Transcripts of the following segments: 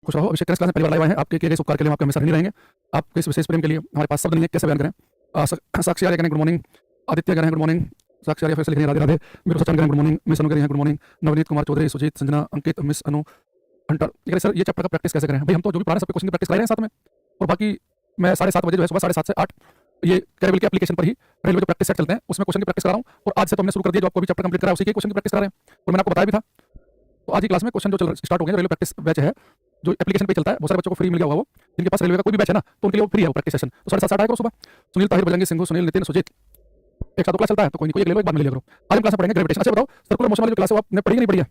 खुश रहो। अभिषेक, क्लास में पहली बार लाइव आए हैं, आपके किए गए उपकार के लिए हम आपके हमेशा ऋणी रहेंगे। आपके इस विशेष प्रेम के लिए हमारे पास शब्द नहीं है, कैसे बयान करें। साक्षी आर्य करें गुड मॉर्निंग, आदित्य करें गुड मॉर्निंग, साक्षी आर्य फिर से लिख रहे हैं राधे राधे, मेरे सचान करें गुड मॉर्निंग, मिस अनु करें गुड मॉर्निंग, नवनीत कुमार चौधरी, सुजीत, संजना, अंकित, मिस अनु, हंटर। ये सर ये चैप्टर का प्रैक्टिस कैसे करें भाई। हम तो जो भी पढ़ा रहे हैं सब क्वेश्चन की प्रैक्टिस कर रहे हैं साथ में, और बाकी मैं 7:30 बजे जो है सुबह 7:30 से 8 ये कैरेबल के एप्लीकेशन पर ही रेलवे जो प्रैक्टिस सेट चलते हैं उसमें क्वेश्चन की प्रैक्टिस कर रहा हूँ। और आज से तो हमने शुरू कर दिया, जो आपको भी चैप्टर कंप्लीट करा है उसी के क्वेश्चन की प्रैक्टिस कर रहे हैं, और मैंने आपको बताया भी था। तो आज की क्लास में क्वेश्चन जो स्टार्ट हो गए, रेलवे प्रैक्टिस बैच है जो एप्लीकेशन पे चलता है, बहुत सारे बच्चों को फ्री मिल गया होगा। वो जिनके पास रेलवे का कोई भी बैच है ना, तो उनके लिए वो फ्री है वो प्रैक्टिस सेशन। तो 7:30 से 8 आया करो सुबह। सुनील, ताहिर, बजरंगी, सिंधु, सुनील, नितिन, सुजीत, एक साथ क्लास चलता है तो कोई नहीं कोई एक ले लो, एक बार मिल लिया करो। आज हम क्लास में पढ़ेंगे ग्रेविटेशन। अच्छा बताओ, सर्कुलर मोशन वाली जो क्लास है वो आपने पढ़ी नहीं पढ़ी है?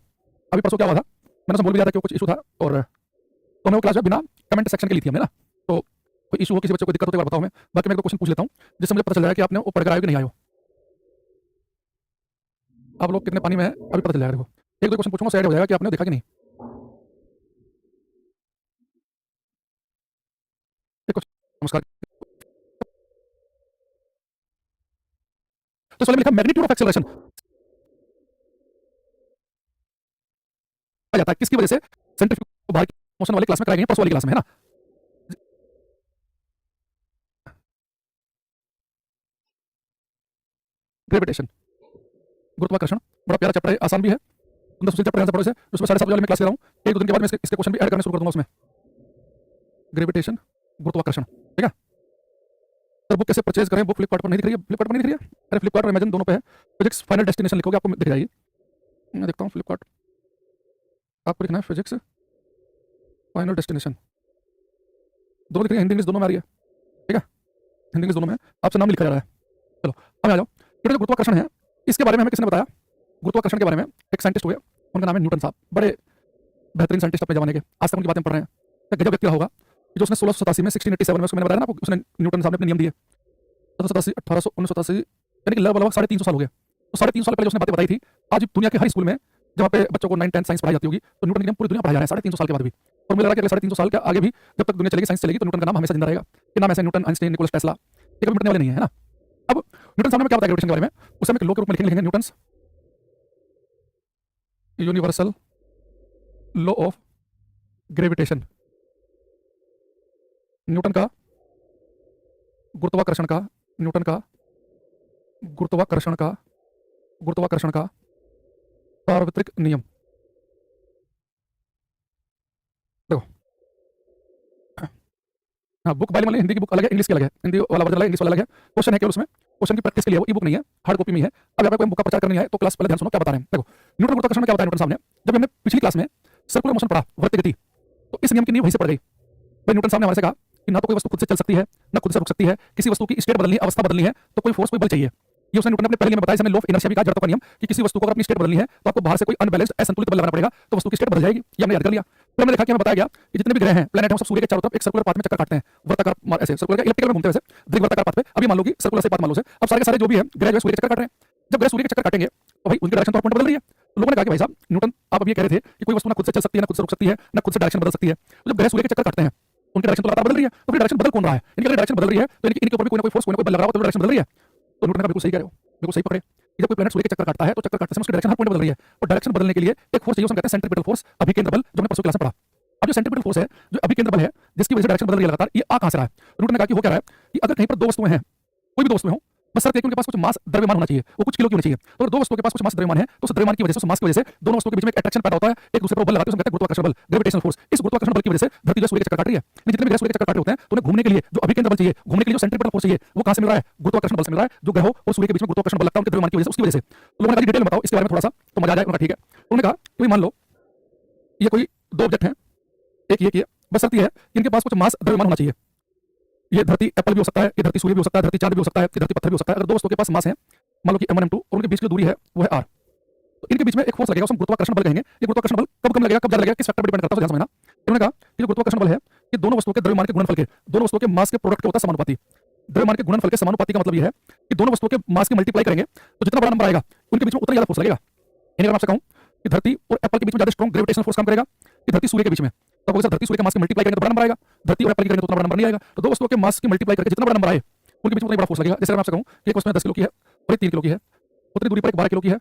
अभी परसों क्या हुआ था, मैंने बोल भी दिया था कि कुछ इशू था, और तो हमें वो क्लास बिना कमेंट सेक्शन के ली थी हमने ना। तो कोई इशू हो, किसी बच्चे को दिक्कत हो तो एक बार बताओ हमें। बाकी मैं एक दो क्वेश्चन पूछ लेता हूँ जिससे मुझे पता चल जाएगा कि आपने वो पढ़कर आए हो कि नहीं आए हो। आप लोग कितने पानी में है अभी पता चल जाएगा। देखो एक दो क्वेश्चन पूछूंगा, सेट हो जाएगा कि आपने देखा कि नहीं। नमस्कार। तो इसमें लिखा मैग्नीट्यूड ऑफ एक्सेलरेशन आ जाता है किसकी वजह से, सेंट्रीफ्यूगल बाहर की मोशन वाली क्लास में कराई गई, परसों वाली क्लास में है ना। ग्रेविटेशन, गुरुत्वाकर्षण, बड़ा प्यारा चैप्टर है, आसान भी है। तुम दूसरे चैप्टर यहाँ से पढ़ो इसे, उसमें 7:30 बजे वाले में क्लास ले रहा हूँ। एक दो दिन के बाद मैं इसके क्वेश्चन भी ऐड करना शुरू कर दूंगा उसमें। ग्रेविटेशन, गुरुत्वाकर्षण, ठीक है। सर बुक कैसे परचेज करें? बुक फ्लिपकार्ट पर नहीं दिख रही है, फ्लिपकार्ट पर नहीं दिख रही है। अरे फ्लिपकार्ट और अमेजन दोनों पे है। फिजिक्स फाइनल डेस्टिनेशन लिखोगे आपको दिख जाएगी। मैं देखता हूँ फ्लिपकार्ट, आपको लिखना है फिजिक्स फाइनल डेस्टिनेशन, दोनों दिख रही है, हिंदी इंग्लिश दोनों में आ रही है, ठीक है। हिंदी इंग्लिश दोनों में आपसे नाम लिखा जा रहा है। चलो अब आ जाओ। ये जो गुरुत्वाकर्षण है इसके बारे में हमें किसने बताया? गुरुत्वाकर्षण के बारे में एक साइंटिस्ट हुए, उनका नाम है न्यूटन साहब। बड़े बेहतरीन साइंटिस्ट अपने जमाने के, आज तक उनकी बातें पढ़ रहे हैं। गजब व्यक्ति होगा जो उसने 1687 में 1687 में उसको मैंने बताया ना आपको, उसने न्यूटन साहब ने अपने नियम दिए। 1787 1800 1987 यानी कि लगभग 350 साल हो गए। तो 350 साल पहले उसने बातें बताई थी। आज दुनिया के हर स्कूल में जहाँ पे बच्चों को 9 10 साइंस पढ़ाई जाती होगी तो न्यूटन के नियम पूरी दुनिया पढ़ाया जा रहा है 350 साल के बाद भी। और मुझे लग रहा है कि अगले 350 साल के आगे भी जब तक दुनिया चलेगी, साइंस चलेगी, तो न्यूटन का नाम हमेशा जिंदा रहेगा। ये नाम ऐसे न्यूटन, आइंस्टाइन, निकोलस टेस्ला, ये कभी मिटने वाले नहीं है ना। अब न्यूटन साहब ने क्या बताया ग्रेविटेशन के बारे में, उसे हम एक लॉ के रूप में लिखेंगे, Newton's universal law of gravitation. Newton का गुरुत्वाकर्षण का, न्यूटन का गुरुत्वाकर्षण का, गुरुत्वाकर्षण का सार्वत्रिक नियम। देखो हाँ, बुक बाइलिंगुअल है, हिंदी की बुक अलग है, इंग्लिश की अलग है। हिंदी वाला वर्जन अलग है, इंग्लिश वाला अलग है। क्वेश्चन है केवल उसमें, क्वेश्चन की प्रैक्टिस के लिए वो ई बुक नहीं है, हार्ड कॉपी में है। अब आपको बुक का प्रचार करनी है तो क्लास पहले ध्यान सुनो क्या बता रहे हैं। देखो न्यूटन गुरुत्वाकर्षण में क्या बताया न्यूटन साहब ने, जब हमने पिछली क्लास में सर्कुलर मोशन पढ़ा, वृत्त गति, तो इस नियम की नींव वहीं से पड़ गई। भाई न्यूटन साहब ने हमारे से कहा कि ना तो कोई वस्तु खुद से चल सकती है, ना खुद से रुक सकती है, किसी वस्तु की स्टेट बदलनी, अवस्था बदलनी है तो कोई फोर्स, कोई बल चाहिए। ये उसने न्यूटन ने अपने पहले नियम में बताया, इसने लॉ ऑफ इनर्शिया भी कहा, जड़त्व का नियम, कि किसी वस्तु को अगर अपनी स्टेट बदलनी है तो आपको बाहर से कोई अनबैलेंस्ड असंतुलित बल लगाना पड़ेगा तो वस्तु की स्टेट बदल जाएगी। ये हमने याद कर लिया। फिर हमने देखा कि हमें बताया गया कि जितने भी ग्रह हैं, प्लैनेट हैं, सब सूर्य के चारों तरफ एक सर्कुलर पाथ में चक्कर काटते हैं, वृत्ताकार ऐसे सर्कुलर इलिप्टिकल में घूमते हैं, वैसे दीर्घवृत्ताकार पाथ पे। अभी मान लो कि सर्कुलर से पाथ मान लो से, अब सारे के सारे जो भी है ग्रह जो सूर्य के चक्कर काट रहे हैं। जब ग्रह सूर्य के चक्कर काटेंगे तो भाई उनकी डायरेक्शन तो पॉइंट बदल रही है। तो लोगों ने कहा कि भाई साहब न्यूटन आप अभी ये कह रहे थे कि कोई वस्तु ना खुद से चल सकती है, ना खुद से रुक सकती है, ना खुद से डायरेक्शन बदल सकती है। तो जब ग्रह सूर्य के चक्कर काटते हैं उनकी डायरेक्शन तो लगातार बदल रही है, तो फिर डायरेक्शन बदल कौन रहा है? इनकी अगर डायरेक्शन बदल रही है तो इनके ऊपर भी कोई ना कोई फोर्स, कोई ना कोई बल लग रहा हो तो डायरेक्शन बदल रही है। तो न्यूटन का बिल्कुल सही कह रहे हो, बिल्कुल सही पकड़े। जब कोई प्लैनेट सूर्य के चक्कर काटता है तो चक्कर काटते समय उसकी डायरेक्शन हर पॉइंट बदल रही है, और डायरेक्शन बदलने के लिए एक फोर्स चाहिए, उसको कहते हैं सेंट्रीपिटल फोर्स, अभिकेंद्र बल, जो हमने परसों क्लास में पढ़ा। अब जो सेंट्रीपिटल फोर्स है, जो अभिकेंद्र बल है, जिसकी वजह से डायरेक्शन बदल रही है लगातार, ये आ कहां से रहा है? न्यूटन ने कहा कि हो क्या रहा है कि अगर कहीं पर दो वस्तुएं हैं, कोई भी दो वस्तुएं हो, बस शर्त है कि उनके पास कुछ मास द्रव्यमान होना चाहिए, वो कुछ किलो की होनी चाहिए। तो अगर दो वस्तुओं के पास कुछ मास द्रव्यमान है तो उस द्रव्यमान की वजह से, उस मास की वजह से दोनों वस्तुओं के बीच में एक अट्रैक्शन पैदा होता है, एक दूसरे पर बल लगाते हैं, उसको कहते हैं गुरुत्वाकर्षण बल, ग्रेविटेशनल फोर्स। इस गुरुत्वाकर्षण बल की वजह से धरती जो सूर्य के चक्कर काट रही है, जितने भी ग्रह सूर्य के चक्कर काट रहे होते हैं तो उन्हें घूमने के लिए जो अभिकेंद्र बल चाहिए, घूमने के लिए जो सेंट्रीपिटल फोर्स चाहिए, वो कहां से मिल रहा है? गुरुत्वाकर्षण बल से मिल रहा है, जो ग्रहों और सूर्य के बीच में गुरुत्वाकर्षण बल लगता है उनके द्रव्यमान की वजह से, उसकी वजह से। तो लोगों ने कहा डिटेल में बताओ इसके बारे में थोड़ा सा तो मजा आ जाए। उन्होंने ठीक है, उन्होंने कहा कि मान लो ये कोई दो ऑब्जेक्ट हैं, एक ये, बस शर्त है कि इनके पास कुछ मास द्रव्यमान होना चाहिए। ये धरती एप्पल भी हो सकता है, ये धरती सूर्य भी हो सकता है, धरती चांद भी हो सकता है, ये धरती पत्थर भी हो सकता है। अगर दो वस्तुओं के पास मास है, मान लो कि m1 m2, और उनके बीच की जो दूरी है वो है r, तो इनके बीच में एक फोर्स लगेगा, उसको गुरुत्वाकर्षण बल कहेंगे। ये गुरुत्वाकर्षण बल कब कम लगेगा, कब ज्यादा लगेगा, किस फैक्टर पर डिपेंड करता है, ध्यान समझना। उन्होंने कहा कि जो गुरुत्वाकर्षण बल है ये दोनों वस्तुओं के द्रव्यमान के गुणनफल के, दोनों वस्तुओं के मास के प्रोडक्ट के होता है समानुपाती। द्रव्यमान के गुणनफल के समानुपाती का मतलब ये है कि दोनों वस्तुओं के मास के मल्टीप्लाई करेंगे तो जितना बड़ा नंबर आएगा उनके बीच में उतना ज्यादा फोर्स लगेगा। यानी अगर मैं आपसे कहूं कि धरती और एप्पल के बीच में ज्यादा स्ट्रॉन्ग ग्रेविटेशनल फोर्स काम करेगा कि धरती सूर्य के बीच में, तो आपको धरती सूर्य के मास के मल्टीप्लाई करेंगे तो बड़ा नंबर आएगा, धरती और एप्पल की करेंगे तो उतना बड़ा नंबर नहीं आएगा। तो दो वस्तुओं के मास की मल्टीप्लाई करके जितना बड़ा नंबर आए उनके बीच में उतना बड़ा फोर्स लगेगा। जैसे मैं आपसे कहूं कि एक वस्तु 10 किलो की है और 3 किलो की है, उतनी दूरी पर एक 12 किलो की है,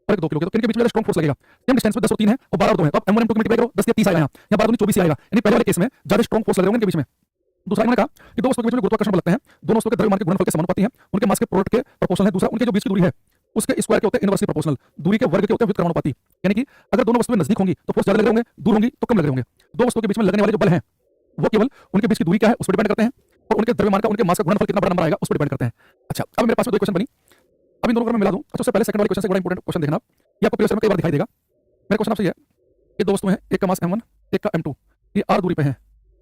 और एक 2 किलो के, तो इनके बीच में स्ट्रॉन्ग फोर्स लगेगा। सेम डिस्टेंस में 10 और 3 है और 12 और 2 है, तो अब m1 m2 को मल्टीप्लाई करो, 10 या 30 आएगा यहाँ, या 12 दूनी 24 आएगा, यानी पहले वाले केस में ज्यादा स्ट्रॉन्ग फोर्स लग रहे होंगे इनके बीच में। दूसरा मैंने कहा कि दो वस्तुओं के बीच में गुरुत्वाकर्षण बल लगते हैं, दोनों वस्तुओं के द्रव्यमान के गुणनफल के समानुपाती हैं, उनके मास के प्रोडक्ट के प्रोपोर्शनल है। दूसरा, उनके जो बीच की दूरी है उसके स्क्वायर के होते हैं इनवर्सली प्रोपोर्शनल, दूरी के वर्ग के होते हैं व्युत्क्रमानुपाती। यानी कि अगर दोनों वस्तुएं नजदीक होंगी तो फोर्स ज्यादा लग रहे होंगे, दूर होंगी तो कम लग रहे होंगे। दो वस्तुओं के बीच में लगने वाले जो बल हैं वो केवल उनके बीच की दूरी क्या है उस पर डिपेंड करते हैं, और उनके द्रव्यमान का, उनके मास का गुणनफल कितना बड़ा नंबर आएगा उस पर डिपेंड करते हैं। अच्छा, अब मेरे पास में दो क्वेश्चन बनी, अब इन दोनों को मैं मिला दूं। अच्छा, उससे पहले सेकंड वाले क्वेश्चन से बड़ा इंपॉर्टेंट क्वेश्चन देखना, ये आपको प्रीवियस में कई बार दिखाई देगा। मेरा क्वेश्चन आपसे ये है, ये दो वस्तुएं हैं, एक का मास m1, एक का m2, ये r दूरी पे है,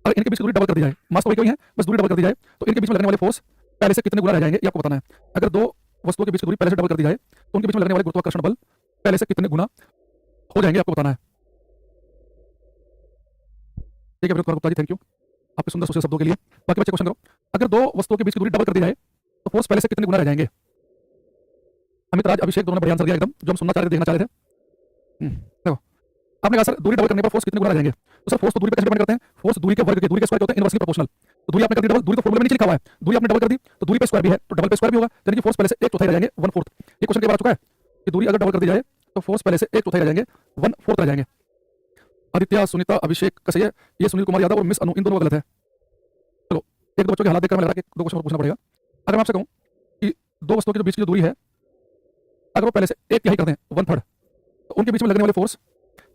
अगर इनके बीच की दूरी डबल कर दी जाए, मास तो वही है, बस दूरी डबल कर दी जाए, तो इनके बीच में लगने वाले फोर्स पहले से कितने गुना रह जाएंगे ये आपको बताना है। अगर दो वस्तुओं के बीच की दूरी पहले से डबल कर दी जाए तो उनके बीच में लगने वाले गुरुत्वाकर्षण बल पहले से कितने गुना हो जाएंगे आपको बताना है। ठीक है गुप्ता जी, थैंक यू आपके सुंदर सोचे शब्दों के लिए। बाकी बच्चे क्वेश्चन करो, अगर दो वस्तुओं के बीच की दूरी डबल कर दी जाए तो फोर्स पहले से कितने गुना रह जाएंगे। अमित राज, अभिषेक दोनों ने बढ़िया आंसर दिया एकदम, जो हम सुनना चाह रहे थे, देखना चाह रहे थे। देखो आपने कहा सर दूरी डबल करने पर फोर्स कितने गुना रह जाएंगे, तो सर फोर्स तो दूरी पे कैसे डिपेंड करते हैं, फोर्स दूरी के वर्ग के, दूरी के स्क्वायर के होते हैं इनवर्सली प्रोपोर्शनल। तो दूरी आपने कर दी डबल, दूरी तो फॉर्मूला में नीचे लिखा हुआ है, दूरी आपने डबल कर दी तो दूरी पे स्क्वायर भी है, तो डबल पे स्क्वायर भी होगा, यानी कि फोर्स पहले से 1/4 रह जाएंगे, 1/4। ये क्वेश्चन के बार आ चुका है कि दूरी अगर डबल कर दी जाए तो फोर्स पहले से 1/4 रह जाएंगे, 1/4 रह जाएंगे। आदित्य, सुनीता, अभिषेक का सही है, ये सुनील कुमार यादव और मिस अनु इन दोनों गलत है। चलो एक दो बच्चों के हालात देखकर मैं लगा कि दो क्वेश्चन और पूछना पड़ेगा। अगर मैं आपसे कहूं कि दो वस्तुओं के जो बीच की जो दूरी है अगर वो पहले से 1/3 कर दें, 1/3, तो उनके बीच में लगने वाले फोर्स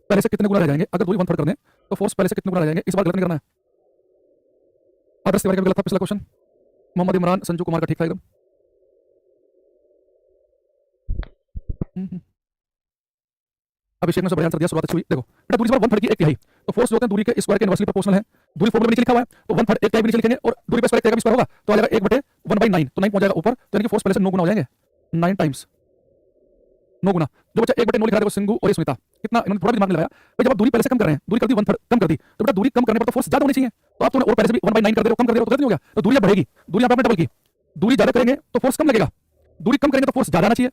पहले से कितने गुना रह जाएंगे। अगर दूरी 1/3 कर दें तो फोर्स पहले से कितने गुना रह जाएंगे, इस बार गलत नहीं करना है। आदर्श तिवारी का भी गलत था पिछला क्वेश्चन। मोहम्मद इमरान, संजू कुमार का ठीक था एकदम। अभिषेक ने सब बढ़िया आंसर दिया, शुरुआत अच्छी हुई। देखो बेटा दूरी से 1/3 की 1/3, तो फोर्स जो होते हैं दूरी के स्क्वायर के इनवर्सली प्रोपोर्शनल है। दूरी फॉर्मूला में नीचे लिखा हुआ है, तो 1/3 1/3 भी नीचे लिखेंगे और दूरी पे स्क्वायर का भी स्क्वायर होगा तो आ जाएगा 1/1/9, तो 9 पहुंच जाएगा ऊपर, तो यानी कि फोर्स पहले से 9 गुना हो जाएंगे, 9 टाइम्स 9 गुना। जो बच्चा 1/9 लिखा देखो सिंगू और ये सुनीता, कितना इन्होंने थोड़ा भी दिमाग लगाया भाई, जब आप दूरी पहले से कम कर रहे हैं, दूरी कर दी 1/3 कम कर दी, तो बेटा दूरी कम करने पर तो फोर्स ज्यादा होनी चाहिए, तो आप तो और पहले से भी 1/9 कर दे रहे हो, कम कर दे रहे हो, तो गलत नहीं हो गया। तो दूरी बढ़ेगी, दूरी आपने डबल की, दूरी ज्यादा करेंगे तो फोर्स कम लगेगा, दूरी कम करेंगे तो फोर्स ज्यादा आना चाहिए,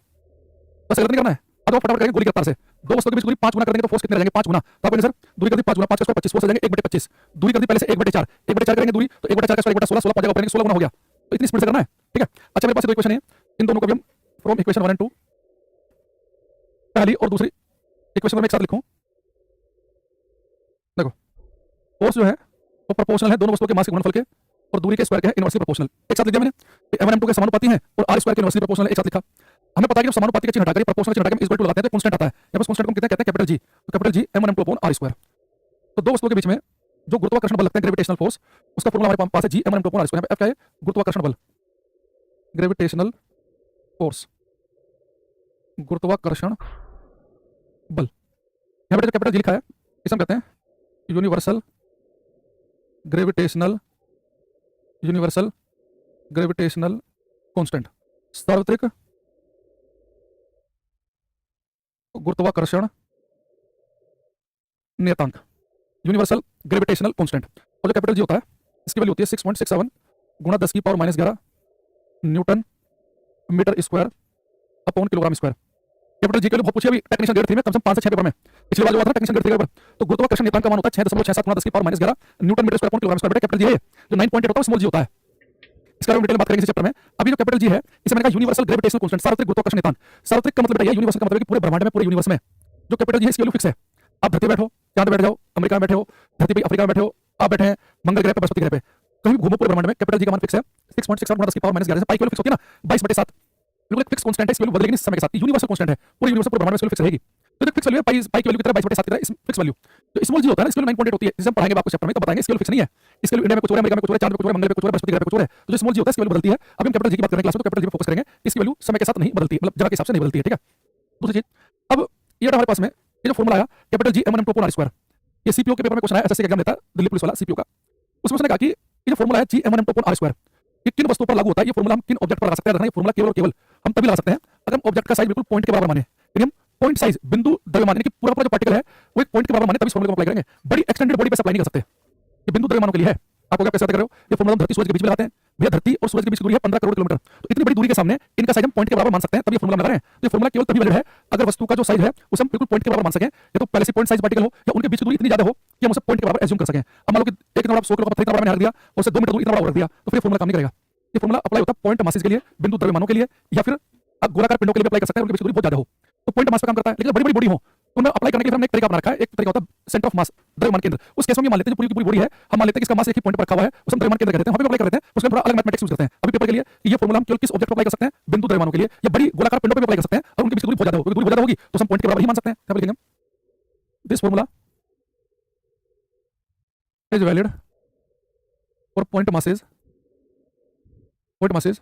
बस गलत नहीं करना है। अब फटाफट करेंगे गोली के रफ्तार से, दो वस्तुओं के बीच दूरी 5 गुना कर देंगे तो फोर्स कितने रह जाएंगे, 5 गुना। तो आपने सर दूरी कर दी 5 गुना, 5 का स्क्वायर 25, फोर्स आ जाएंगे 1/25, दूरी कर दी पहले से 1/4, 1/4 करेंगे दूरी, तो 1/4 का स्क्वायर 1/16, 16 पहुंच जाएगा, 16 गुना हो गया। तो इतनी स्पीड से करना है, ठीक है। अच्छा मेरे पास दो इक्वेशन है, इन दोनों को भी हम फ्रॉम इक्वेशन 1 एंड 2, पहली और दूसरी इक्वेशन में एक साथ लिखूं। देखो फोर्स जो है वो प्रोपोर्शनल है दोनों वस्तुओं के मास के गुणनफल के और दूरी के स्क्वायर के है इनवर्सली प्रोपोर्शनल। एक साथ लिख दिया मैंने, m1 m2 के समानुपाती हैं और r स्क्वायर के इनवर्सली प्रोपोर्शनल एक साथ लिखा। हमें पता है कि जब समानुपाती का चिन्ह हटाकर प्रोपोर्शनल चिन्ह हटाकर हम इक्वल टू लगाते हैं तो कांस्टेंट आता है, यहाँ पर कांस्टेंट को कहते हैं कैपिटल जी, तो capital G m1 m2 upon r square. तो दो वस्तुओं के बीच में जो गुरुत्वाकर्षण बल लगता है ग्रेविटेशनल फोर्स, उसका फॉर्मूला हमारे पास है g m1 m2 upon r square. यहाँ पे क्या है, गुरुत्वाकर्षण बल, ग्रेविटेशनल फोर्स, गुरुत्वाकर्षण बल। यहाँ पे जो कैपिटल जी लिखा है इसे हम कहते हैं यूनिवर्सल ग्रेविटेशनल कांस्टेंट, सार्वत्रिक गुरुत्वाकर्षण नियतांक, यूनिवर्सल ग्रेविटेशनल कांस्टेंट। और जो कैपिटल जी होता है इसकी वैल्यू होती है 6.67 गुणा 10 की power -11 newton metre square upon kilogram square. Capital G के लिए बहुत पूछे अभी टेक्नीशियन ग्रेड 3 में कम से कम 5 से 6 पेपर में, पिछली बार जो हुआ था टेक्नीशियन ग्रेड 3 पेपर, तो गुरुत्वाकर्षण नियतांक का मान होता है 6.67 गुणा 10 की power -11 newton metre square upon kilogram square. Capital G है जो 9.8 होता है स्मॉल जी होता है, इसके बारे में डिटेल बात करेंगे इस चैप्टर में। अभी जो कैपिटल जी है इसे मैंने कहा यूनिवर्सल ग्रेविटेशनल कांस्टेंट, सार्वत्रिक गुरुत्वाकर्षण नियतांक। सार्वत्रिक का मतलब है यूनिवर्सल का मतलब है कि पूरे ब्रह्मांड में, पूरे यूनिवर्स में जो कैपिटल जी है इसकी वैल्यू फिक्स है। आप धरती बैठो, चांद बैठ जाओ, अमेरिका में बैठे हो, धरती पे अफ्रीका में बैठे हो, आप बैठे हैं मंगल ग्रह पे, बृहस्पति ग्रह पे, कहीं घूमो पूरे ब्रह्मांड में कैपिटल जी का मान फिक्स है 6.67 गुणा 10 की पावर -11। पाई की वैल्यू फिक्स होती है ना 22/7, बिल्कुल एक फिक्स कांस्टेंट है, इसकी वैल्यू बदलेगी नहीं समय के साथ, यूनिवर्सल कांस्टेंट है, पूरे यूनिवर्स पूरे ब्रह्मांड में फिक्स रहेगी। तो फिक्स वैल्यू है पाई की वैल्यू कितना 22/7 की तरह फिक्स वैल्यू। तो स्मॉल जी होता है ना इसकी वैल्यू 9.8 होती है, जिसे हम पढ़ाएंगे आपको चैप्टर में तो बताएंगे। इसकी वैल्यू फिक्स नहीं है, इसके लिए इंडिया में कुछ हो रहा है, अमेरिका में कुछ हो रहा है, चांद पे कुछ हो रहा है, मंगल पे कुछ हो रहा है, बृहस्पति ग्रह पे कुछ हो रहा है, तो जो स्मॉल जी होता है इसकी वैल्यू बदलती है। अभी हम कैपिटल जी की बात करेंगे क्लास में, तो कैपिटल जी पे फोकस करेंगे, इसकी वैल्यू समय के साथ नहीं बदलती, मतलब जगह के हिसाब से नहीं बदलती है, ठीक है। दूसरी चीज, अब ये हमारे पास में ये जो फॉर्मूला आया capital G m1 m2 upon r square, ये सीपीओ के पेपर में क्वेश्चन आया, एसएससी का एग्जाम लेता है दिल्ली पुलिस वाला सीपीओ का, उसमें उसने कहा कि ये जो फॉर्मूला है g m1 m2 upon r square ये किन वस्तुओं पर लागू होता है, ये फॉर्मूला हम किन ऑब्जेक्ट पर लगा सकते हैं। ये फॉर्मूला केवल और केवल हम तभी लगा सकते हैं अगर हम ऑब्जेक्ट का साइज बिल्कुल पॉइंट के बराबर माने, यानी हम पॉइंट साइज बिंदु द्रव्यमान यानी कि पूरा जो पार्टिकल है वो एक पॉइंट के बराबर माने, तभी इस फॉर्मूले को अप्लाई करेंगे। बड़ी एक्सटेंडेड बॉडी पे अप्लाई नहीं कर सकते, ये बिंदु द्रव्यमानों के लिए है। आप क्या कैसे कर रहे हो, ये फॉर्मूला हम धरती सूरज के बीच में लगाते हैं, भैया धरती और सूरज के बीच की दूरी है 15 करोड़ किलोमीटर, तो इतनी बड़ी दूरी के सामने इनका साइज हम पॉइंट के बराबर मान सकते हैं, तभी ये फॉर्मूला लगा रहे हैं। तो ये फॉर्मूला केवल तभी वैलिड है अगर वस्तु का जो साइज है उसे हम बिल्कुल पॉइंट के बराबर मान सकें, या तो पहले से पॉइंट साइज पार्टिकल हो या उनके बीच की दूरी इतनी ज्यादा हो कि हम उसे पॉइंट के बराबर एज्यूम कर सकें। अब मान लो कि एक इतना बड़ा 100 किलो का पत्थर इतना बड़ा मैंने रख दिया और उसे 2 मीटर दूर इतना बड़ा रख दिया, तो फिर फॉर्मूला काम नहीं करेगा। ये फॉर्मूला अप्लाई होता है पॉइंट मासेस के लिए, बिंदु द्रव्यमानों के लिए, या फिर आप गोलाकार पिंडों के लिए अप्लाई कर सकते हैं उनके बीच की दूरी बहुत ज्यादा हो। तो पॉइंट मास पे काम करता है। लेकिन बड़ी बड़ी बॉडी हो तो उनमें अप्लाई करने के लिए हमने एक तरीका बना रखा है। एक तरीका होता है सेंटर ऑफ मास, द्रव्यमान केंद्र। उस केस में मान लेते हैं जो पूरी की पूरी बॉडी है, हम मान लेते हैं कि इसका मास एक ही पॉइंट पर रखा हुआ है, उसे हम द्रव्यमान केंद्र कहते हैं, वहां पे अप्लाई कर देते हैं। उसमें थोड़ा अलग मैथमेटिक्स यूज करते हैं। अभी पेपर के लिए ये फॉर्मूला हम केवल किस ऑब्जेक्ट पर अप्लाई कर सकते हैं? बिंदु द्रव्यमानों के लिए या बड़ी गोलाकार पिंडों पे अप्लाई कर सकते हैं, और उनके बीच की दूरी बहुत ज्यादा हो, क्योंकि दूरी बहुत ज्यादा होगी तो हम पॉइंट के बराबर ही मान सकते हैं। क्या लिखेंगे? This formula is valid for point masses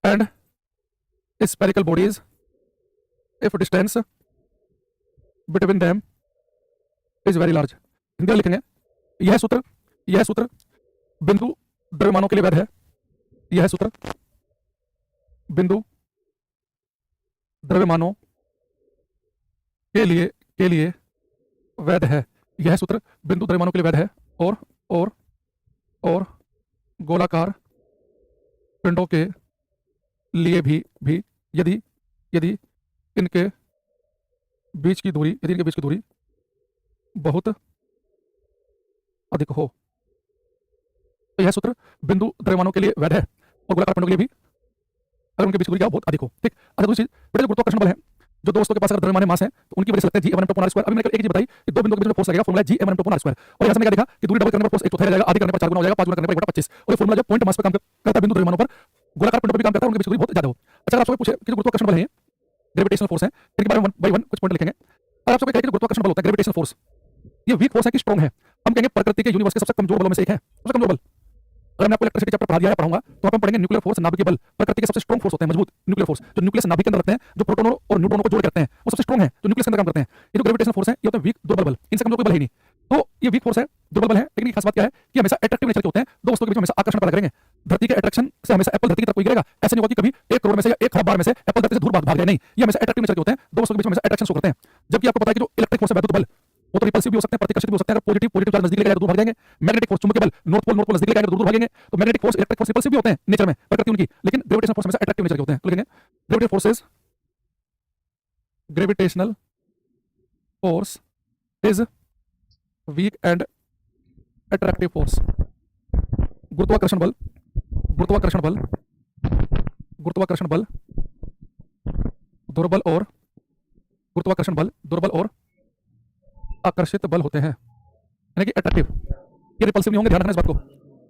and spherical bodies if distance between them is very large। Hindi में लिखेंगे, यह सूत्र बिंदु द्रव्यमानों के लिए वैध है। यह सूत्र बिंदु द्रव्यमानों के लिए वैध है। यह सूत्र बिंदु द्रव्यमानों के लिए वैध है और गोलाकार पिंडों के लिए भी यदि इनके बीच की दूरी बहुत अधिक हो। तो यह सूत्र बिंदु द्रव्यमानों के लिए वैध है और गोलाकार पिंडों के लिए भी, अगर उनके बीच की दूरी क्या हो, बहुत अधिक हो। ठीक। अच्छा, दूसरी चीज, बेटे जो गुरुत्वाकर्षण बल है, जो दो वस्तुओं के पास अगर द्रव्यमान मास है तो उनकी वजह से लगता है G m1/r²। अभी मैंने एक चीज बताई कि दो बिंदुओं के बीच में फोर्स लगेगा, फॉर्मूला G m1/r²। और यहां से मैंने क्या देखा कि दूरी डबल करने पर फोर्स 1 चौथाई रह जाएगा, आधी करने पर 4 गुना हो जाएगा, 5 गुना करने पर 1/25। और ये फॉर्मूला जब पॉइंट मास पर काम करता है बिंदु द्रव्यमानों पर, गोलाकार पिंडों पर भी काम करता है, उनके बीच की दूरी बहुत ज्यादा हो। अच्छा, अगर आपसे पूछे कि जो गुरुत्वाकर्षण बल है, ग्रेविटेशनल फोर्स है, इनके बारे में 1 बाय 1 कुछ पॉइंट लिखेंगे। अगर आपसे कहे कि गुरुत्वाकर्षण बल होता है, ग्रेविटेशनल फोर्स, ये वीक फोर्स है कि स्ट्रॉन्ग है? हम कहेंगे प्रकृति के यूनिवर्स के सबसे कमजोर बलों में से एक है, सबसे कमजोर बल। अगर मैं आपको इलेक्ट्रिसिटी चैप्टर पढ़ा दिया है, पढ़ाऊंगा, तो आप पढ़ेंगे न्यूक्लियर फोर्स, नाभिकीय बल। प्रकृति के सबसे स्ट्रॉन्ग फोर्स होते हैं, मजबूत न्यूक्लियर फोर्स, जो न्यूक्लियस नाभिक के अंदर रखते हैं, जो प्रोटॉनों और न्यूट्रॉनों को जोड़ करते हैं, वो सबसे स्ट्रॉन्ग है, जो न्यूक्लियस के अंदर काम करते हैं। ये जो ग्रेविटेशनल फोर्स है, ये होता है वीक, दुर्बल बल। इनसे कमजोर कोई बल ही नहीं। तो ये वीक फोर्स है, दुर्बल बल है, लेकिन ये खास बात क्या है कि हमेशा अट्रैक्टिव नेचर के होते हैं। दो वस्तुओं के बीच में हमेशा आकर्षण पैदा करेंगे। धरती के अट्रैक्शन से हमेशा एप्पल धरती की तरफ कोई गिरेगा, ऐसे नहीं होगा कि कभी 1 करोड़ में से या 1 खरब बार में से एप्पल धरती से दूर भाग जाए, नहीं। ये हमेशा अट्रैक्टिव नेचर के होते हैं, दो वस्तुओं के बीच में हमेशा अट्रैक्शन शो करते हैं। जबकि आपको पता है कि जो इलेक्ट्रिक फोर्स है, वैद्युत बल, वो तो रिपल्सिव भी हो सकते हैं, प्रतिकर्षित भी हो सकते हैं। अगर पॉजिटिव चार्ज नजदीक लेके जाए तो दूर भाग जाएंगे। मैग्नेटिक फोर्स, चुंबकीय बल, नॉर्थ पोल नजदीक लेके जाए तो दूर भागेंगे। तो magnetic force, electric force repulsive भी होते हैं नेचर में, प्रकृति उनकी, लेकिन ग्रेविटेशनल फोर्स हमेशा अट्रैक्टिव नेचर के होते हैं। तो लिखेंगे gravitational force is weak and attractive force. गुरुत्वाकर्षण बल दुर्बल और आकर्षित बल होते हैं, यानी कि अट्रैक्टिव। ये रिपल्सिव नहीं होंगे, ध्यान रखना इस बात को।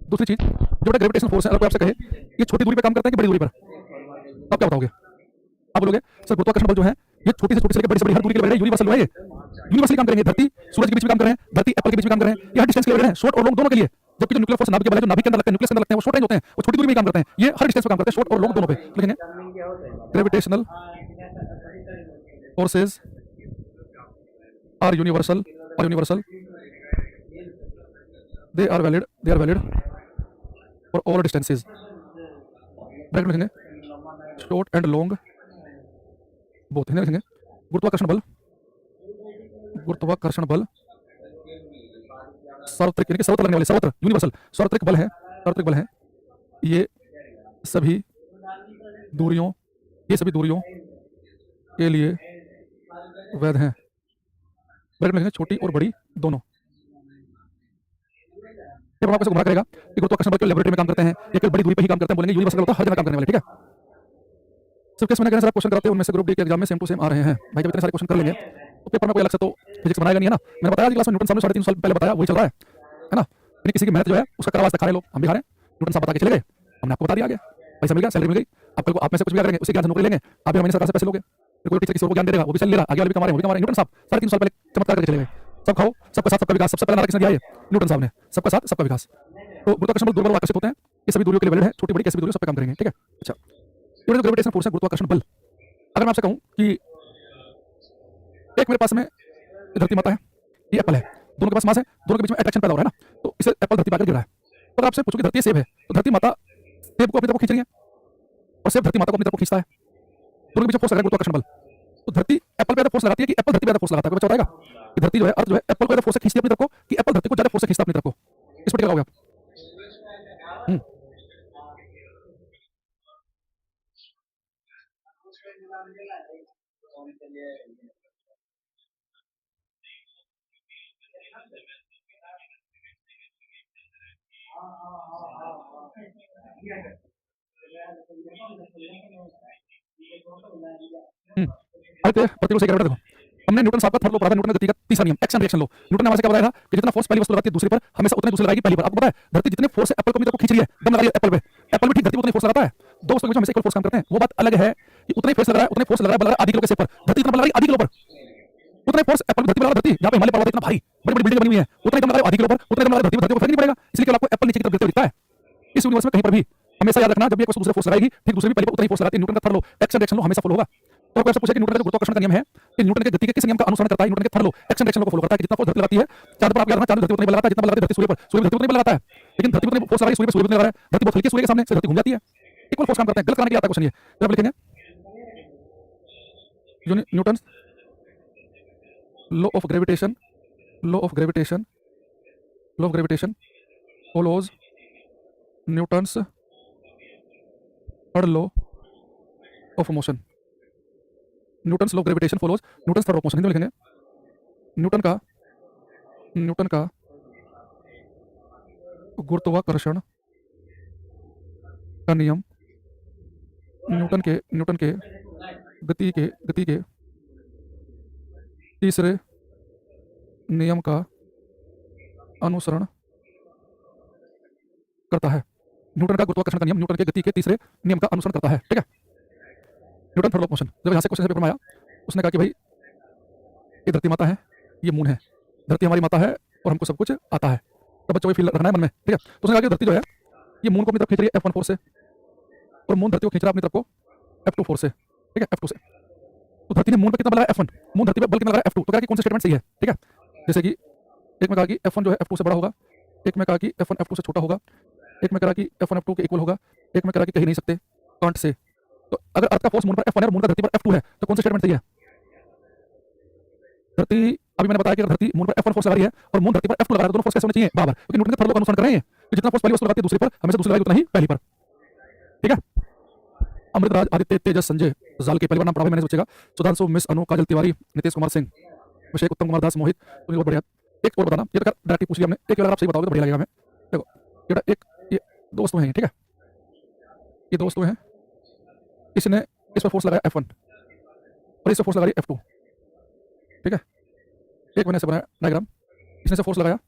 दूसरी चीज, जो ग्रेविटेशनल फोर्स है, अगर कोई आपसे कहे ये छोटी दूरी पे काम करता है कि बड़ी दूरी पर, आप क्या बताओगे? आप बोलोगे सर गुरुत्वाकर्षण बल जो है, ये छोटी से लेकर बड़ी से बड़ी हर दूरी के लिए यूनिवर्सल है। ये यूनिवर्सली काम करेंगे। धरती सूरज के बीच में काम कर रहे हैं, धरती एप्पल के बीच में काम कर रहे हैं, ये हर डिस्टेंस के लिए हैं, शॉर्ट और लॉन्ग दोनों के लिए। जबकि जो न्यूक्लियर फोर्स नाभिक के बल है, जो नाभिक के अंदर लगते हैं, न्यूक्लियस के अंदर लगते हैं, वो शॉर्ट रेंज होते हैं, वो छोटी दूरी में काम करते हैं। ये हर डिस्टेंस पे काम करते हैं, शॉर्ट और लॉन्ग दोनों पे। लिखेंगे gravitational forces are universal they are valid for all distances. Bracket में लिखेंगे शॉर्ट एंड लॉन्ग बोथ। लिखेंगे गुरुत्वाकर्षण बल सार्वत्रिक, यानी कि सर्वत्र लगने वाले, सर्वत्र यूनिवर्सल सार्वत्रिक बल है। ये सभी दूरियों के लिए वैध हैं। ब्रैकेट में लिखेंगे छोटी और बड़ी दोनों। ये आपको गुमराह करेगा कि गुरुत्वाकर्षण बल केवल लेबोरेटरी में काम करते हैं या केवल बड़ी दूरी पे ही काम करते हैं, बोलेंगे यूनिवर्सल होता है, हर जगह काम करने वाले। ठीक है, सिर्फ केस मैंने सारे क्वेश्चन कराते हैं, उनमें से ग्रुप डी के एग्जाम में सेम टू सेम आ रहे हैं। भाई जब इतने सारे क्वेश्चन कर लेंगे तो पेपर में कोई अलग से तो फिजिक्स बनाएगा नहीं, है ना। मैंने बताया क्लास में न्यूटन साहब ने 3.5 साल पहले बताया, वही चल रहा है ना। यानी किसी की मेहनत जो है उसका करावा दिखा रहे लोग, हम भी खा रहे हैं। न्यूटन साहब बता के चले गए, हमने आपको बता दिया, आगे पैसा मिल गया, सैलरी मिल गई। आप कल को आप में से कुछ भी करेंगे, उसी ज्ञान से नौकरी लेंगे। आप भी हमारे सरकार से पैसे लोगे, कोई टीचर किसी को ज्ञान दे देगा, वो भी चल ले रहा, आगे वाले भी कमा रहे हैं, वो भी कमा रहे हैं। न्यूटन साहब 3.5 साल पहले चमत्कार करके चले गए। सब खाओ, सबका साथ सबका विकास, सबसे पहले नारा किसने दिया? न्यूटन साहब ने, सबका साथ सबका विकास। तो गुरुत्वाकर्षण बल दुर्बल आकर्षित होते हैं, ये सभी दूरियों के लिए वैलिड है, छोटी बड़ी कैसी भी दूरी सब पे काम करेंगे। ठीक है, अच्छा, ये जो ग्रेविटेशनल फोर्स है, गुरुत्वाकर्षण बल, अगर मैं आपसे कहूं कि एक मेरे पास में धरती माता है, ये एप्पल है, दोनों के पास मास है, दोनों के बीच में अट्रैक्शन पैदा हो रहा है ना, तो इसे एप्पल धरती पर आकर गिर रहा है। तो अगर आपसे पूछो कि धरती सेब है, तो धरती माता सेब को अपनी तरफ खींच रही है और सेब धरती माता को अपनी तरफ खींचता है, दोनों के बीच फोर्स लगा है, गुरुत्वाकर्षण बल। तो धरती एप्पल पे ज्यादा फोर्स लगाती है कि एप्पल धरती पे ज्यादा फोर्स लगाता है? बच्चा बताएगा कि धरती जो है, अर्थ जो है, एप्पल को ज्यादा फोर्स खींचती है अपनी तरफ को कि एप्पल धरती को ज्यादा फोर्स खींचता है अपनी तरफ को? इस पर क्या कहोगे आप? आदित्य प्रतिकूल से क्या देखो, हमने न्यूटन साहब का थर्ड लॉ पढ़ा था, न्यूटन का गति का तीसरा नियम एक्शन रिएक्शन लॉ। न्यूटन ने हमारे से क्या बताया था कि जितना फोर्स पहली वस्तु लगाती है दूसरी पर, हमेशा उतनी दूसरी लगाएगी पहली पर। आपको पता है धरती जितने फोर्स से एप्पल को अपनी तरफ खींच रही है, दम लगा रही है एप्पल पे, एप्पल भी ठीक धरती को उतनी फोर्स लगाता है। दो वस्तुओं के बीच हमेशा इक्वल फोर्स काम करते हैं। वो बात अलग है कि उतने फोर्स लग रहा है, उतने फोर्स लग रहा है, बल लग रहा है आधी किलो के शेप पर, धरती इतना बल लग रही है आधी किलो पर, उतने फोर्स एप्पल धरती पर लगा, धरती जहां पे हिमालय पर्वत इतना भारी बड़ी बड़ी बिल्डिंग बनी हुई है, उतने दम लगा रहा है आधी किलो पर, उतने दम लगा रहा है धरती को फर्क नहीं पड़ेगा। इसलिए केवल आपको एप्पल नीचे की तरफ गिरते हुए दिखता है। इस यूनिवर्स में कहीं पर भी हमेशा याद रखना, जब भी एक वस्तु दूसरे फोर्स लगाएगी ठीक दूसरी भी पहले पर उतनी फोर्स लगाती है। न्यूटन का third law action reaction law हमेशा फॉलो होगा। तो आपको पूछा कि न्यूटन का जो गुरुत्वाकर्षण का नियम है, कि न्यूटन के गति के किस नियम का अनुसरण करता है? न्यूटन के third law action reaction law को फॉलो करता है कि जितना फोर्स धरती लगाती है चांद पर, आप याद रखना चांद धरती उतनी बल लगाता है जितना बल लगाती है धरती सूर्य पर, सूर्य धरती उतनी बल लगाता है। लेकिन धरती उतनी फोर्स लगा रही है सूर्य पर, सूर्य उतनी लगा रहा है, धरती बहुत हल्की है सूर्य के सामने से, धरती घूम जाती है। इक्वल फोर्स काम करते हैं। गलत करने के लिए आता है क्वेश्चन ये, जब आप लिखेंगे Newton law of gravitation, law of gravitation, law of gravitation follows Newton's third law of motion. Newton's law of gravitation follows Newton's third law of motion. Hindi में लिखेंगे न्यूटन का गुरुत्वाकर्षण का नियम न्यूटन के गति के तीसरे नियम का अनुसरण करता है। न्यूटन का गुरुत्वाकर्षण का नियम न्यूटन के गति के तीसरे नियम का अनुसरण करता है। ठीक है, Newton third law of motion. जब यहाँ से क्वेश्चन पेपर में आया, उसने कहा कि भाई ये धरती माता है, ये मून है, धरती हमारी माता है और हमको सब कुछ आता है। तो बच्चों को फील रखना है मन में। ठीक है, तो उसने कहा कि धरती जो है ये मून को अपनी तरफ खींच रही है F1 फोर्स से, और मून धरती को खींच रहा है अपनी तरफ को F2 फोर्स से। ठीक है, F2 से। तो धरती ने मून पर कितना बल लगाया F1, मून धरती पर बल कितना लगा रहा है F2। तो कहा कि कौन सा स्टेटमेंट सही है? ठीक है, जैसे कि एक में कहा कि F1 जो है F2 से बड़ा होगा, एक में कहा कि F1 F2 से छोटा होगा, एक में कहा कि F1 F2 के इक्वल होगा, एक में कहा कि कहीं नहीं सकते कांट से। तो अगर अर्थ का फोर्स मून पर F1 है और मून का धरती पर F2 है, तो कौन सा स्टेटमेंट सही है? धरती, अभी मैंने बताया कि अगर धरती मून पर F1 फोर्स लगा रही है और मून धरती पर F2 लगा रहा है, तो दोनों फोर्स कैसे होने चाहिए? बराबर, क्योंकि न्यूटन के थर्ड लॉ का अनुसरण कर रहे हैं कि जितना फोर्स पहली वस्तु लगाती है दूसरी पर, हमेशा दूसरी लगाएगी उतना ही पहली पर। ठीक है, अमृतराज, आदित्य, तेजस, संजय, जाल के पहली बार नाम पढ़ा, मैंने सोचेगा सुधांशु, मिस अनु, काजल तिवारी, नितेश कुमार सिंह, अभिषेक, उत्तम कुमार दास, मोहित, तो बहुत बढ़िया। एक और बताना, ये तो डायरेक्ट पूछ लिया हमने, एक अगर आप सही बताओगे तो बढ़िया लगेगा हमें। देखो बेटा, एक ये दो वस्तुएं हैं, ठीक है, ये दो वस्तुएं हैं, इसने इस पर फोर्स लगाया F1 और इस पर फोर्स लगा रही है F2। ठीक है, एक मैंने ऐसे बनाया डायग्राम, इसने से फोर्स लगाया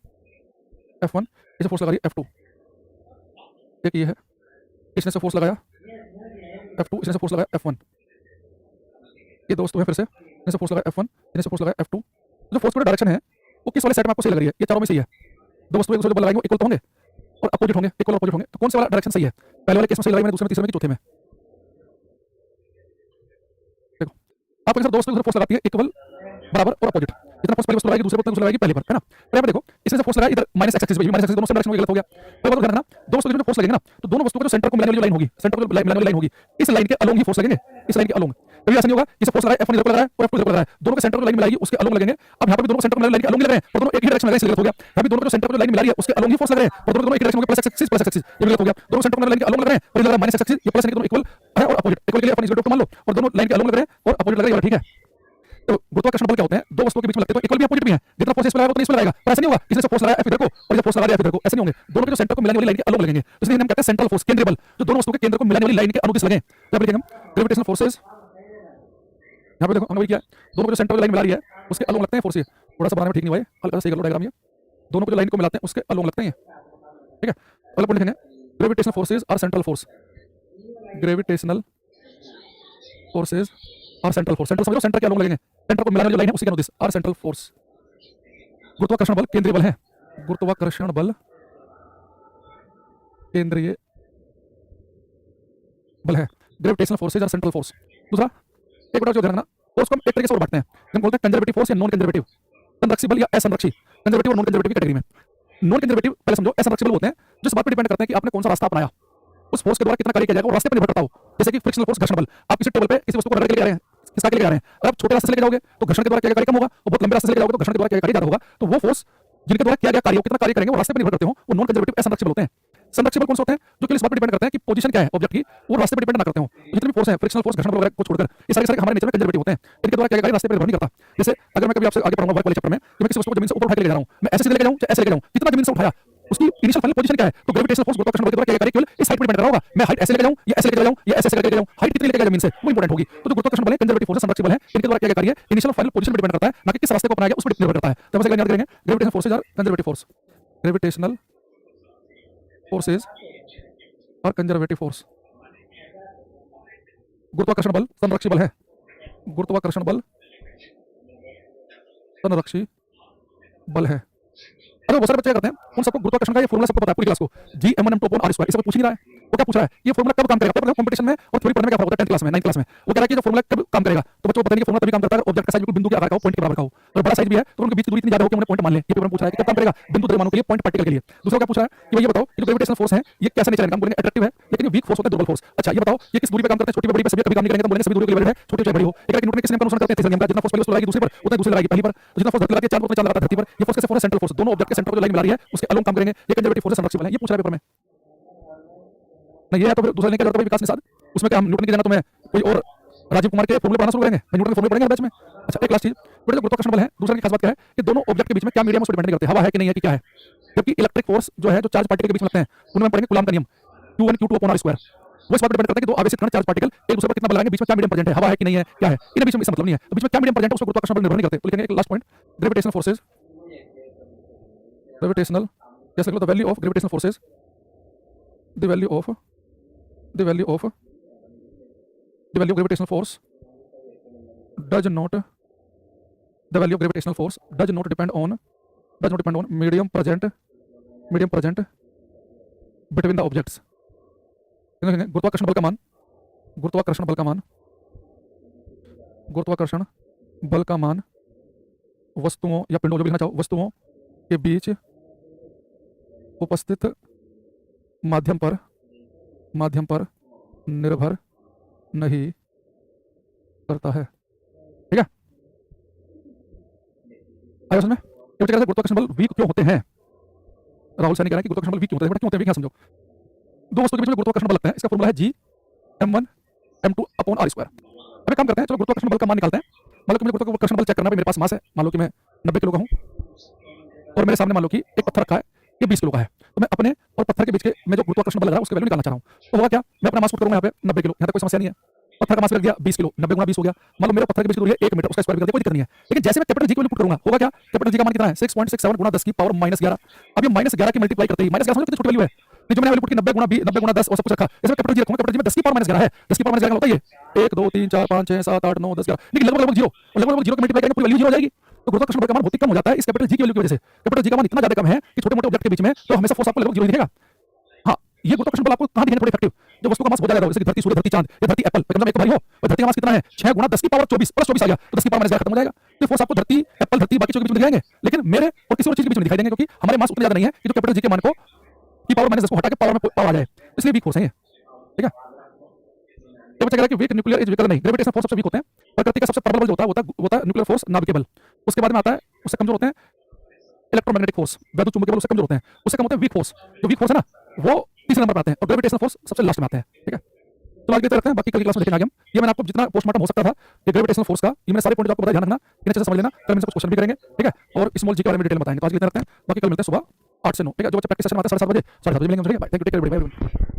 F1, इसे फोर्स लगा रही है F2। एक ये है, इसने से फोर्स लगाया F2, इसने से फोर्स लगाया F1। ये दो वस्तु है, फिर से इसने से फोर्स लगाया F1, इसने से फोर्स लगाया F2। जो फोर्स का डायरेक्शन है वो किस वाले सेट में आपको सही लग रही है? ये चारों में सही है। दो वस्तु एक दूसरे को बल लगाएंगे, इक्वल तो होंगे और अपोजिट होंगे, इक्वल और अपोजिट होंगे। तो कौन सा वाला डायरेक्शन सही है? पहले वाले केस में सही लगा मैंने, दूसरे में, तीसरे में कि चौथे में? देखो, आप अगर दो वस्तु फोर्स लगाती है इक्वल, बराबर और अपोजिट, जितना फोर्स पहली वस्तु लगाएगी दूसरे पर उतना दूसरे लगाएगी पहली पर, है ना? तो यहाँ पे देखो, इसने से फोर्स लगाया इधर माइनस एक्स एक्सिस पे, माइनस एक्सिस दोनों सेम डायरेक्शन में गलत हो गया। तो बात ध्यान रखना, दो वस्तु में फोर्स लगेंगे ना, तो दोनों वस्तुओं का जो सेंटर को मिलाने वाली लाइन होगी, सेंटर को मिलाने वाली लाइन होगी, इस लाइन के अलोंग ही फोर्स लगेंगे, इस लाइन के अलोंग। कभी ऐसा नहीं होगा कि फोर्स लगाया F1 इधर को लग रहा है और F2 इधर को लग रहा है, दोनों के सेंटर को लाइन मिलाएगी उसके अलोंग लगेंगे। अब यहाँ पे भी दोनों सेंटर को लाइन के अलोंग लग रहे हैं और दोनों एक ही डायरेक्शन में लग रहे हैं, इसलिए गलत हो गया। यहाँ भी दोनों के सेंटर को लाइन मिला रही है उसके अलोंग ही फोर्स लग रहे हैं और दोनों एक डायरेक्शन में प्लस एक्सिस प्लस एक्सिस, ये गलत हो गया। दोनों सेंटर को लाइन के अलोंग लग रहे हैं और ये लग रहा है माइनस एक्सिस, ये प्लस है, दोनों इक्वल है और अपोजिट, इक्वल के लिए F1 इक्वल टू मान लो और दोनों लाइन के अलोंग लग रहे हैं और अपोजिट लग रहा है। ठीक है, तो गुरुत्वाकर्षण बल क्या होते हैं? दो वस्तुओं के बीच में लगते हैं, इक्वल भी अपोजिट भी है, जितना फोर्स इस पर लगाएगा उतना इस पर लगाएगा। पर ऐसा नहीं होगा इसने फोर्स लगाया F इधर को और ये फोर्स लगा दिया F इधर को, ऐसे नहीं होंगे। दोनों के जो सेंटर को मिलाने वाली लाइन के अलोंग लगेंगे, इसलिए हम कहते हैं सेंट्रल फोर्स, केंद्रीय बल, जो दोनों वस्तुओं के केंद्र को मिलाने वाली लाइन के अनुदिश लगे। तो अब लिखेंगे हम ग्रेविटेशनल फोर्सेस। यहाँ पे देखो हमने किया, दोनों को जो सेंटर को लाइन मिला रही है उसके अलोंग लगते हैं फोर्स। ये थोड़ा सा बनाने में ठीक नहीं हुआ है, हल्का सा सही कर लो डायग्राम। ये दोनों को जो लाइन को मिलाते हैं उसके अलोंग लगते हैं। ठीक है, अगला पॉइंट लिखेंगे gravitational forces are central force. Gravitational forces are central force, central समझो, सेंटर के अलोंग लगेंगे, सेंटर को मिलाने वाली लाइन है उसी के अनुदिश आर सेंट्रल फोर्स। गुरुत्वाकर्षण बल केंद्रीय बल है, गुरुत्वाकर्षण बल केंद्रीय बल है, gravitational forces are central force. दूसरा एक बड़ा जो ध्यान रखना, फोर्स को हम एक तरीके से और बांटते हैं, हम बोलते हैं कंजर्वेटिव फोर्स या नॉन कंजर्वेटिव, संरक्षी बल या असंरक्षी। कंजर्वेटिव और नॉन कंजर्वेटिव की कैटेगरी में नॉन कंजर्वेटिव पहले समझो, असंरक्षी बल होते हैं जो इस बात पर डिपेंड करते हैं कि आपने कौन सा रास्ता अपनाया, उस फोर्स के द्वारा कितना कार्य किया जाएगा और रास्ते पर निर्भर करता हो। जैसे कि फ्रिक्शनल फोर्स, घर्षण बल, आप किसी टेबल पे किसी वस्तु को रगड़ के ले आ रहे हैं, किसका के लिए आ रहे हैं, अगर आप छोटे रास्ते से लेके जाओगे तो घर्षण के द्वारा किया गया कार्य कम होगा, और बहुत लंबे रास्ते से लेके जाओगे तो घर्षण के द्वारा किया गया कार्य ज्यादा होगा। तो वो फोर्स जिनके द्वारा किया गया कार्य कितना कार्य करेंगे वो रास्ते पर निर्भर करते हो, वो नॉन कंजर्वेटिव असंरक्षी बल होते हैं। संरक्षी बल कौन से होते हैं? जो कि इस बात पर डिपेंड करते हैं कि पोजीशन क्या है ऑब्जेक्ट की, वो रास्ते पर डिपेंड ना करते हो। जितने भी फोर्स हैं, फ्रिक्शनल फोर्स, घर्षण बल वगैरह को छोड़कर, ये सारे हमारे नेचर में कंजर्वेटिव होते हैं, इनके द्वारा किया गया कार्य रास्ते पर निर्भर नहीं करता। जैसे अगर मैं कभी आपसे आगे पढ़ाऊंगा वाले चैप्टर में कि मैं किसी वस्तु को जमीन से ऊपर उठा के ले जा रहा हूं, मैं ऐसे सीधे लेके जाऊं चाहे ऐसे लेके जाऊं, जितना जमीन से उठाया उसकी इनिशियल फाइनल पोजीशन क्या है, तो ग्रेविटेशनल फोर्स गुरुत्वाकर्षण बल के द्वारा क्या करेगा, केवल इस हाइट पर डिपेंड कर रहा होगा, मैं हाइट ऐसे लेके जाऊं या ऐसे लेके जाऊं या ऐसे लेके जाऊं, हाइट कितनी लेके जाऊं जमीन से वो इंपॉर्टेंट होगी। तो जो गुरुत्वाकर्षण बल है, कंजर्वेटिव फोर्स, संरक्षक बल है, इनके द्वारा क्या कार्य है, इनिशियल फाइनल पोजीशन पर डिपेंड करता है, ना कि किस रास्ते को अपनाया गया उस पर निर्भर करता है। तो हम याद करेंगे ग्रेविटेशनल फोर्सेज और कंजर्वेटिव फोर्स, ग्रेविटेशनल फोर्सेज और कंजर्वेटिव फोर्स। गुरुत्वाकर्षण बल संरक्षी बल है, गुरुत्वाकर्षण बल संरक्षी बल है। अरे बहुत सारे बच्चे क्या करते हैं, उन सबको गुरुत्वाकर्षण का ये फॉर्मूला सबको पता है पूरी क्लास को, G(m1m2 upon r²), इसको पूछ ही रहा है। वो क्या पूछ रहा है, ये फॉर्मूला कब काम करेगा, पता है कंपटीशन में और थ्योरी पढ़ने में क्या होता है 10th क्लास में 9th क्लास में, वो कह रहा है कि जो फॉर्मूला कब काम करेगा, तो बच्चों को पता नहीं कि फॉर्मूला तभी काम करता है ऑब्जेक्ट का साइज बिल्कुल बिंदु के आकार का हो, पॉइंट के बराबर का हो, और बड़ा साइज भी है तो उनके बीच की दूरी इतनी ज्यादा हो कि उन्हें पॉइंट मान ले। ये पेपर में पूछ रहा है कि कब काम करेगा, बिंदु द्रव्यमानों के लिए, पॉइंट पार्टिकल के लिए। दूसरा क्या पूछ रहा है कि भैया बताओ ये जो ग्रेविटेशनल फोर्स है ये कैसा नेचर है, हम बोलेंगे अट्रैक्टिव है, लेकिन ये वीक फोर्स होता है, दुर्बल फोर्स। अच्छा ये बताओ ये किस दूरी पे काम करता है, छोटी बड़ी पे सभी कभी काम नहीं करेंगे, तो बोलेंगे सभी दूरी के लिए है, छोटी चाहे बड़ी हो। एक न्यूटन ने किसने अनुसरण करते हैं, तीसरे नियम का, जितना फोर्स पहले उसको लगाएगी दूसरे पर उतना दूसरे लगाएगी पहली पर, तो जितना फोर्स धरती लगाती है चार पर उतना चार लगाता है धरती पर। ये फोर्स कैसे फोर्स है, सेंट्रल फोर्स, दोनों ऑब्जेक्ट के सेंटर को जो लाइन मिला रही है उसके अलोंग काम करेंगे, ये कंजर्वेटिव फोर्स संरक्षक बल है। ये पूछ रहा है पेपर में नहीं, ये है तो फिर दूसरा नहीं क्या करता है विकास निषाद, उसमें क्या हम न्यूटन की जगह तुम्हें कोई और राजीव कुमार के फॉर्मूले पढ़ना शुरू करेंगे, न्यूटन के फॉर्मूले पढ़ेंगे बैच में। अच्छा एक लास्ट चीज, जो गुरुत्वाकर्षण बल है दूसरा की खास बात क्या है कि दोनों ऑब्जेक्ट के बीच में क्या मीडियम उसको डिपेंड नहीं करते, हवा है कि नहीं है कि क्या है। जबकि इलेक्ट्रिक फोर्स जो है जो चार्ज पार्टिकल के बीच में लगते हैं उनमें पढ़ेंगे कूलॉम का नियम, Q1 Q2 अपॉन r², वो इस बात पर डिपेंड करता है कि दो आवेशित कण चार्ज पार्टिकल एक दूसरे पर कितना बल लगाएंगे, बीच में क्या मीडियम प्रेजेंट है, हवा है कि नहीं है क्या है, इन बीच में इसका मतलब नहीं है, तो बीच में क्या मीडियम प्रेजेंट है उसको गुरुत्वाकर्षण बल निर्भर नहीं करते। तो लिखेंगे एक last point, gravitational forces, gravitational कैसे लिखो, the value of gravitational forces, the value of the value of gravitational force does not the value of gravitational force does not depend on medium present between the objects। गुरुत्वाकर्षण बल का मान, गुरुत्वाकर्षण बल का मान, गुरुत्वाकर्षण बल का मान वस्तुओं या पिंडों, जो भी लिखना चाहो, वस्तुओं के बीच उपस्थित माध्यम पर निर्भर नहीं करता है। ठीक है, आया समझ में? ये बच्चे गुरुत्वाकर्षण बल वीक क्यों होते हैं, राहुल सैनी कह रहा है कि गुरुत्वाकर्षण बल वीक क्यों होते हैं, क्यों होते हैं वीक, समझो। दो वस्तुओं के बीच में गुरुत्वाकर्षण बल लगता है, इसका फॉर्मूला है G(m1m2 upon r²। अब एक काम करते हैं, चलो गुरुत्वाकर्षण बल का मान निकालते हैं। मान लो कि मुझे गुरुत्वाकर्षण बल चेक करना है, मेरे पास मास है, मान लो कि मैं 90 किलो का हूं और मेरे सामने मान लो कि एक पत्थर रखा है ये 20 किलो का है, तो मैं अपने और पत्थर के बीच के में जो गुरुत्वाकर्षण बल लग रहा है उसकी वैल्यू निकालना चाह रहा हूं। तो होगा क्या, मैं अपना मास पुट करूंगा यहाँ पे 90 किलो, यहाँ तक कोई समस्या नहीं है, पत्थर का मास लग गया 20 किलो, 90 गुना 20 हो गया, मान लो मेरे पत्थर के बीच की दूरी है 1 मीटर, उसका स्क्वायर भी कर दे, कोई दिक्कत नहीं है। लेकिन जैसे मैं कैपिटल जी की वैल्यू पुट करूंगा होगा क्या, कैपिटल जी का मान कितना है 6.67 गुना 10 की पावर -11। अब ये -11 की मल्टीप्लाई करते ही -11 समझो कितनी छोटी वैल्यू है, जो मैंने वैल्यू पुट की 90 गुना 10 और सब कुछ रखा, इसमें कैपिटल जी रखूंगा, कैपिटल जी में 10 की पावर -11 है, 10 की पावर -11 होता है ये 1 2 3 4 5 6 7 8 9 10 11, लेकिन लगभग 0, और लगभग 0 की मल्टीप्लाई करेंगे पूरी वैल्यू 0 हो जाएगी। तो गुरुत्वाकर्षण बल का मान बहुत ही कम हो जाता है इस कैपिटल जी की वैल्यू की वजह से। कैपिटल जी का मान इतना ज्यादा कम है कि छोटे मोटे ऑब्जेक्ट के बीच में तो हमेशा फोर्स आपको लगभग 0 दिखेगा। हाँ, ये गुरुत्वाकर्षण बल आपको कहां दिखेगा थोड़ा इफेक्टिव, जो वस्तु का मास बहुत ज्यादा हो, जैसे धरती, सूर्य, धरती, चांद या धरती एप्पल, मतलब एक भारी हो और धरती का मास कितना है 6 गुना 10 की पावर 24 प्लस 24 आ गया, तो 10 की पावर -11 खत्म हो जाएगा। तो फोर्स आपको धरती, एप्पल, धरती बाकी चीजों के बीच में दिखाएंगे, लेकिन मेरे और किसी और चीज के बीच में दिखाई देंगे, क्योंकि हमारे मास उतने ज्यादा नहीं है कि जो कैपिटल जी के मान को की पावर -10 को हटा के पावर में पावर आ जाए, इसलिए वीक फोर्स है ये। ठीक है, ये बच्चा कह रहा है कि वीक न्यूक्लियर इज वीकर नहीं, ग्रेविटेशनल फोर्स सबसे वीक होते हैं। प्रकृति का सबसे प्रबल बल जो होता है न्यूक्लियर फोर्स, नाभिकीय बल। उसके बाद में आता है, उससे कमजोर होते हैं इलेक्ट्रोमैग्नेटिक फोर्स, वैद्युत चुंबकीय बल, उससे कमजोर होते हैं। उससे कम होते हैं वीक फोर्स, जो वीक फोर्स है ना वो तीसरे नंबर पर आते हैं, और ग्रेविटेशनल फोर्स सबसे लास्ट में आते हैं। ठीक है, तो आगे रखते हैं, बाकी कल की क्लास में देखेंगे आगे हम। ये मैंने आपको जितना पोस्टमार्टम हो सकता था ये ग्रेविटेशनल फोर्स का, ये मैंने सारे पॉइंट आपको बताया, ध्यान रखना, इन्हें अच्छे से समझ लेना, कल में कुछ क्वेश्चन भी करेंगे। ठीक है, और स्मॉल जी के बारे में डिटेल में बताएंगे। तो आज के लिए रखते हैं, बाकी कल मिलते हैं सुबह 8 से 9। ठीक है, जो बच्चे प्रैक्टिस सेशन में आते हैं 7:30 बजे, 7:30 बजे मिलेंगे। Thank you, take care, bye bye.